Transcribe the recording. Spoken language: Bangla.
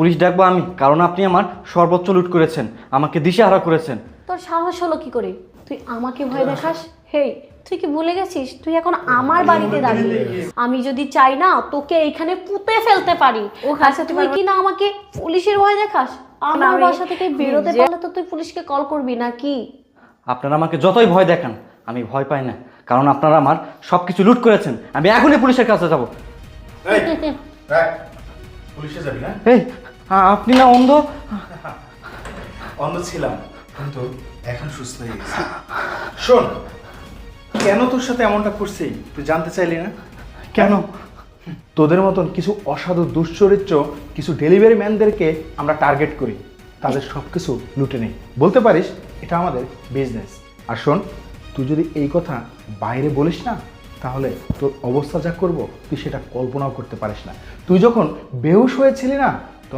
পুলিশ ডাকবো আমি, কারণ আপনি আমার সর্বোচ্চ লুট করেছেন, আমাকে দিশেহারা করেছেন। তোর সাহস হলো কি করে তুই আমাকে ভয় দেখাস? হেই, তুই কি ভুলে গেছিস তুই এখন আমার বাড়িতে দাঁড়িয়ে? আমি যদি চাই না তোকে এইখানে পুঁতে ফেলতে পারি। আচ্ছা তুই কি না আমাকে পুলিশের ভয় দেখাস? আমার বাসা থেকে বেরোতে পারলে তো তুই পুলিশকে কল করবি নাকি? আপনারা আমাকে যতই ভয় দেখান, আমি ভয় পাই না, কারণ আপনারা আমার সব কিছু লুট করেছেন। আমি এখনই পুলিশের কাছে যাব। পুলিশে যাবি না? এই আপনি না অন্ধ? অন্ধ ছিলাম, কিন্তু এখন সুস্থ হয়ে গেছি। শোন, কেন তোর সাথে এমনটা করছি তুই জানতে চাইলি না? কেন? তোদের মতন কিছু অসাধু দুশ্চরিত্র কিছু ডেলিভারি ম্যানদেরকে আমরা টার্গেট করি, তাদের সব কিছু লুটে নেই। বলতে পারিস এটা আমাদের বিজনেস। আর শোন, তুই যদি এই কথা বাইরে বলিস না, তাহলে তোর অবস্থা যা করব তুই সেটা কল্পনাও করতে পারিস না। তুই যখন বেহুশ হয়েছিলি না,